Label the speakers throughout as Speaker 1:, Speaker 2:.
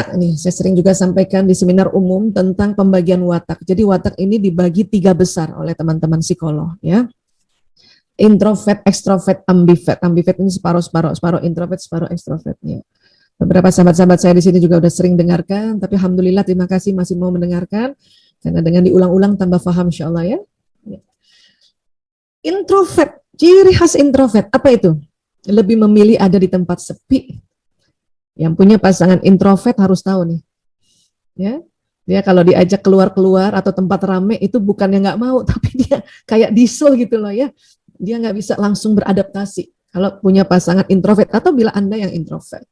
Speaker 1: Watak nih, saya sering juga sampaikan di seminar umum tentang pembagian watak. Jadi watak ini dibagi 3 besar oleh teman-teman psikolog ya. Introvert, extrovert, ambivert. Ambivert ini separuh-separuh, separuh introvert, separuh extrovert ya. Beberapa sahabat-sahabat saya di sini juga udah sering dengarkan, tapi alhamdulillah terima kasih masih mau mendengarkan karena dengan diulang-ulang tambah paham insyaallah ya. Introvert, ciri khas introvert apa itu? Lebih memilih ada di tempat sepi. Yang punya pasangan introvert harus tahu nih, ya. Dia kalau diajak keluar-keluar atau tempat rame itu bukannya nggak mau, tapi dia kayak diesel gitu loh ya. Dia nggak bisa langsung beradaptasi. Kalau punya pasangan introvert atau bila Anda yang introvert.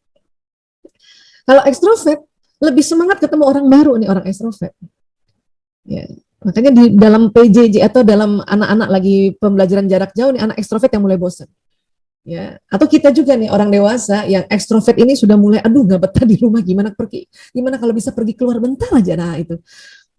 Speaker 1: Kalau ekstrovert lebih semangat ketemu orang baru nih orang ekstrovert. Ya. Makanya di dalam PJJ atau dalam anak-anak lagi pembelajaran jarak jauh nih anak ekstrovert yang mulai bosan. Ya, atau kita juga nih orang dewasa yang ekstrovert ini sudah mulai aduh nggak betah di rumah gimana kalau bisa pergi keluar bentar aja nah itu.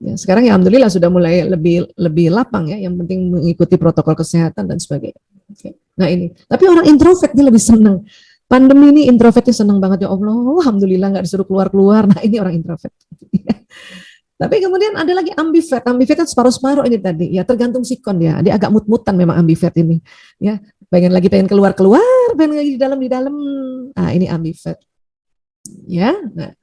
Speaker 1: Ya, sekarang ya alhamdulillah sudah mulai lebih lapang ya, yang penting mengikuti protokol kesehatan dan sebagainya. Oke. Nah ini, tapi orang introvert ini lebih senang. Pandemi ini introvertnya senang banget ya Allah, alhamdulillah nggak disuruh keluar-keluar. Nah ini orang introvert. Tapi kemudian ada lagi ambivert. Ambivert kan separuh-separuh ini tadi. Ya tergantung sikon ya. Dia agak mut-mutan memang ambivert ini. Ya, pengen keluar-keluar, pengen lagi di dalam. Ah, ini ambivert. Ya. Nah,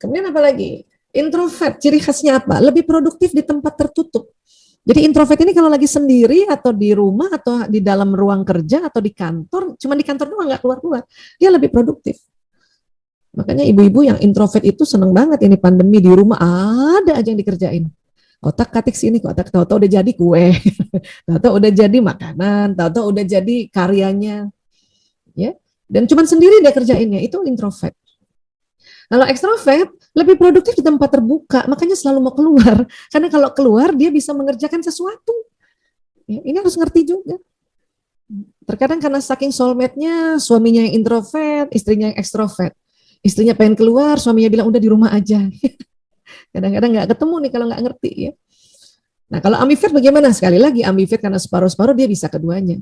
Speaker 1: kemudian apa lagi? Introvert. Ciri khasnya apa? Lebih produktif di tempat tertutup. Jadi introvert ini kalau lagi sendiri atau di rumah atau di dalam ruang kerja atau di kantor, cuma di kantor doang nggak keluar-keluar, dia lebih produktif. Makanya ibu-ibu yang introvert itu seneng banget ini pandemi di rumah ada aja yang dikerjain. Kotak-katik sini, kotak tahu-tahu udah jadi kue, tahu-tahu udah jadi makanan, tahu-tahu udah jadi karyanya, ya. Dan cuma sendiri dia kerjainnya, itu introvert. Kalau ekstrovert lebih produktif di tempat terbuka, makanya selalu mau keluar. Karena kalau keluar dia bisa mengerjakan sesuatu. Ya, ini harus ngerti juga. Terkadang karena saking soulmate-nya, suaminya yang introvert, istrinya yang ekstrovert. Istrinya pengen keluar, suaminya bilang udah di rumah aja. Kadang-kadang nggak ketemu nih kalau nggak ngerti ya. Nah kalau ambivert bagaimana? Sekali lagi ambivert karena separuh-separuh dia bisa keduanya.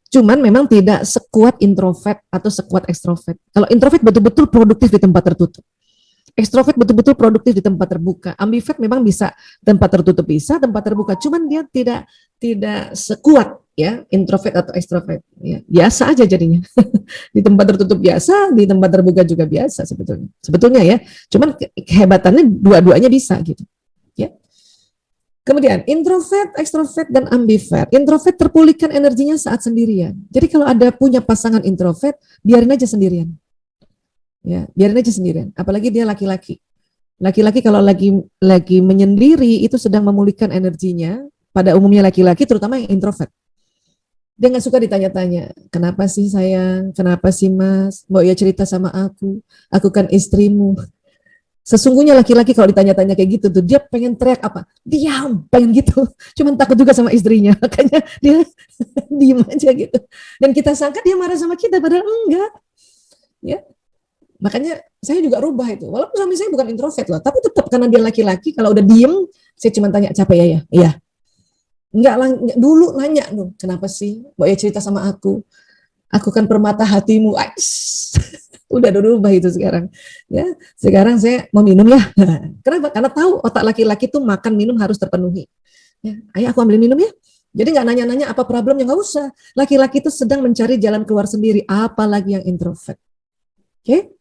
Speaker 1: Cuman memang tidak sekuat introvert atau sekuat ekstrovert. Kalau introvert betul-betul produktif di tempat tertutup. Ekstrovert betul-betul produktif di tempat terbuka. Ambivert memang bisa tempat tertutup bisa, tempat terbuka. Cuman dia tidak sekuat ya introvert atau ekstrovert. Ya, biasa aja jadinya. Di tempat tertutup biasa, di tempat terbuka juga biasa sebetulnya. Sebetulnya ya. Cuman kehebatannya dua-duanya bisa gitu. Ya. Kemudian introvert, ekstrovert dan ambivert. Introvert terpulihkan energinya saat sendirian. Jadi kalau ada punya pasangan introvert, biarin aja sendirian. Ya, biarin aja sendirian. Apalagi dia laki-laki. Laki-laki kalau lagi menyendiri itu sedang memulihkan energinya. Pada umumnya laki-laki, terutama yang introvert. Dia nggak suka ditanya-tanya, kenapa sih sayang, kenapa sih mas, mau ya cerita sama aku kan istrimu. Sesungguhnya laki-laki kalau ditanya-tanya kayak gitu tuh, dia pengen teriak apa? Diam, pengen gitu. Cuman takut juga sama istrinya, makanya dia diem aja gitu. Dan kita sangka dia marah sama kita, padahal enggak. Ya, makanya saya juga rubah itu. Walaupun suami saya bukan introvert loh, tapi tetap karena dia laki-laki, kalau udah diem, saya cuma tanya capek ya, iya. Enggak, dulu nanya dong, kenapa sih? Mau ya cerita sama aku kan permata hatimu. Udah berubah itu sekarang. Ya, sekarang saya mau minum ya. Kenapa? Karena tahu otak laki-laki tuh makan minum harus terpenuhi. Ya, ayah aku ambil minum ya. Jadi nggak nanya-nanya apa problemnya, nggak usah. Laki-laki itu sedang mencari jalan keluar sendiri, apalagi yang introvert. Oke?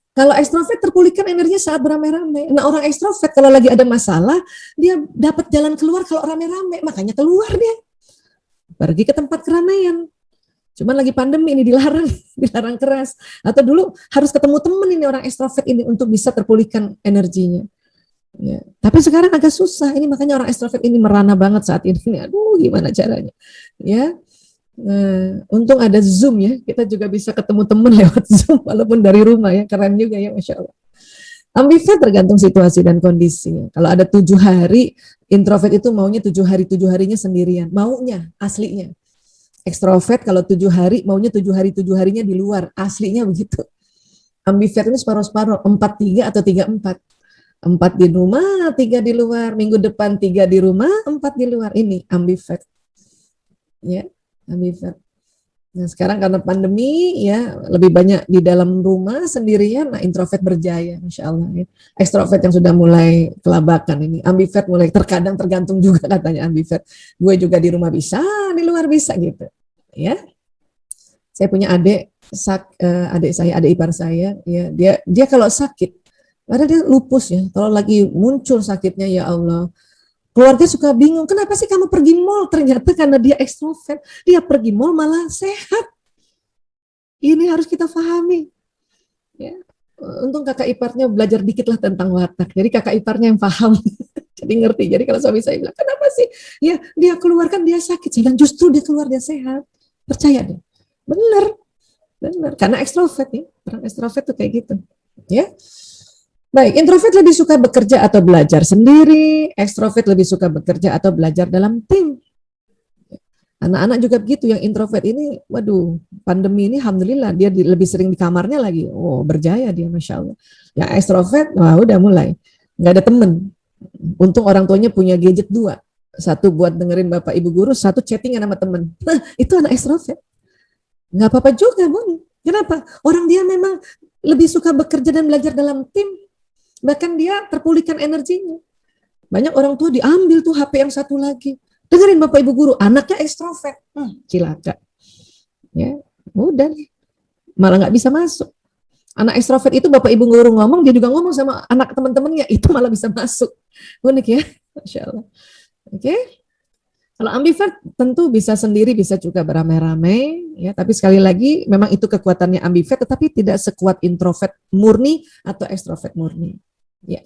Speaker 1: Kalau ekstrovert terpulihkan energinya saat beramai-ramai. Nah orang ekstrovert kalau lagi ada masalah, dia dapat jalan keluar kalau rame-rame, makanya keluar dia. Pergi ke tempat keramaian. Cuman lagi pandemi ini dilarang keras. Atau dulu harus ketemu temen ini orang ekstrovert ini untuk bisa terpulihkan energinya. Ya. Tapi sekarang agak susah. Ini makanya orang ekstrovert ini merana banget saat ini. Aduh, gimana caranya? Ya. Untung ada Zoom ya, kita juga bisa ketemu teman lewat Zoom walaupun dari rumah ya, keren juga ya, Masya Allah. Ambivert tergantung situasi dan kondisi. Kalau ada 7 hari, introvert itu maunya 7 harinya sendirian, maunya, aslinya. Ekstrovert kalau 7 hari, maunya 7 harinya di luar, aslinya begitu. Ambivert ini separuh-separuh, 4-3 atau 3-4. 4 di rumah, 3 di luar, minggu depan 3 di rumah, 4 di luar, ini ambivert. Ya. Ambivert. Nah, sekarang karena pandemi ya lebih banyak di dalam rumah sendirian, nah introvert berjaya, Masya Allah ya. Ekstrovert yang sudah mulai kelabakan ini, ambivert mulai terkadang tergantung juga katanya ambivert. Gue juga di rumah bisa, di luar bisa gitu. Ya, saya punya adik ipar saya, ya dia kalau sakit, padahal dia lupus ya, kalau lagi muncul sakitnya ya Allah, keluarga suka bingung, kenapa sih kamu pergi mall? Ternyata karena dia ekstrovert, dia pergi mall malah sehat. Ini harus kita pahami. Ya. Untung kakak iparnya belajar dikit lah tentang watak. Jadi kakak iparnya yang paham. Jadi ngerti. Jadi kalau suami saya bilang, kenapa sih? Ya dia keluar kan dia sakit. Saya bilang justru dia keluar dia sehat. Percaya deh. Benar. Benar. Karena ekstrovert nih. Orang ekstrovert tuh kayak gitu. Ya. Baik, introvert lebih suka bekerja atau belajar sendiri, ekstrovert lebih suka bekerja atau belajar dalam tim. Anak-anak juga begitu, yang introvert ini, waduh, pandemi ini alhamdulillah dia lebih sering di kamarnya lagi. Oh, berjaya dia, Masya Allah. Yang ekstrovert, wah udah mulai, nggak ada temen. Untung orang tuanya punya gadget 2. Satu buat dengerin bapak ibu guru, satu chattingan sama temen. Nah, itu anak ekstrovert. Nggak apa-apa juga, Bun. Kenapa? Orang dia memang lebih suka bekerja dan belajar dalam tim. Bahkan dia terpulihkan energinya. Banyak orang tua diambil tuh HP yang satu lagi. Dengerin bapak ibu guru, anaknya ekstrovert. Cilaka. Ya, udah. Malah nggak bisa masuk. Anak ekstrovert itu bapak ibu guru ngomong, dia juga ngomong sama anak teman-temannya, itu malah bisa masuk. Unik ya. Masya Allah. Oke. Kalau ambivert tentu bisa sendiri, bisa juga beramai-ramai, ya. Tapi sekali lagi, memang itu kekuatannya ambivert, tetapi tidak sekuat introvert murni atau ekstrovert murni. Ya.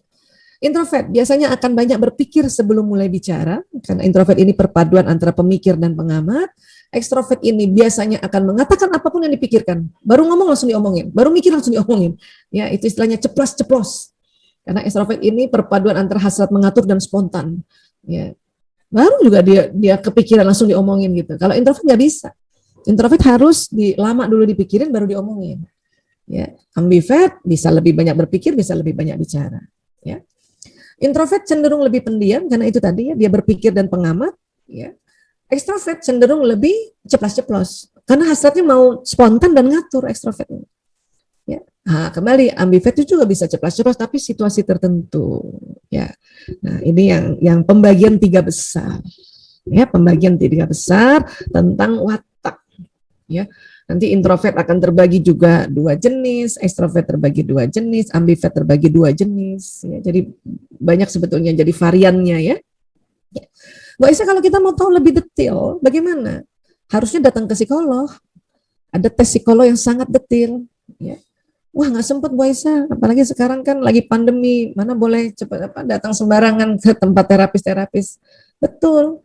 Speaker 1: Introvert biasanya akan banyak berpikir sebelum mulai bicara, karena introvert ini perpaduan antara pemikir dan pengamat. Ekstrovert ini biasanya akan mengatakan apapun yang dipikirkan, baru ngomong langsung diomongin, baru mikir langsung diomongin. Ya, itu istilahnya ceplos-ceplos. Karena ekstrovert ini perpaduan antara hasrat mengatur dan spontan. Ya, baru juga dia kepikiran langsung diomongin gitu. Kalau introvert nggak bisa. Introvert harus lama dulu dipikirin baru diomongin. Ya, ambivert bisa lebih banyak berpikir, bisa lebih banyak bicara. Ya. Introvert cenderung lebih pendiam karena itu tadi ya, dia berpikir dan pengamat. Ya. Ekstrovert cenderung lebih ceplas-ceplos karena hasratnya mau spontan dan ngatur ekstrovert. Ya. Nah, kembali ambivert itu juga bisa ceplas-ceplos tapi situasi tertentu. Ya. Nah, ini yang pembagian 3 besar. Ya, pembagian 3 besar tentang watak. Ya. Nanti introvert akan terbagi juga 2 jenis, ekstrovert terbagi 2 jenis, ambivert terbagi 2 jenis. Ya, jadi banyak sebetulnya jadi variannya ya. Ya. Mbak Isa, kalau kita mau tahu lebih detail, bagaimana? Harusnya datang ke psikolog. Ada tes psikolog yang sangat detail. Ya. Wah, nggak sempat Bu Aisyah, apalagi sekarang kan lagi pandemi, mana boleh cepat datang sembarangan ke tempat terapis-terapis. Betul.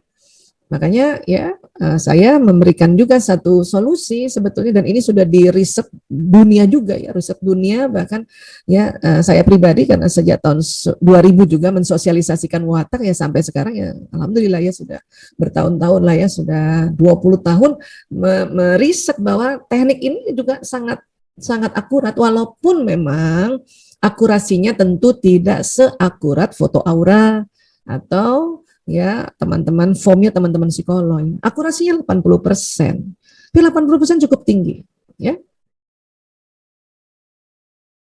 Speaker 1: Makanya ya saya memberikan juga satu solusi sebetulnya, dan ini sudah di riset dunia juga ya, riset dunia, bahkan ya saya pribadi karena sejak tahun 2000 juga mensosialisasikan watak ya sampai sekarang ya alhamdulillah ya sudah bertahun-tahun lah ya, sudah 20 tahun meriset bahwa teknik ini juga sangat sangat akurat, walaupun memang akurasinya tentu tidak seakurat foto aura atau ya teman-teman formnya teman-teman psikolog. Akurasinya 80%. Tapi 80% cukup tinggi, ya.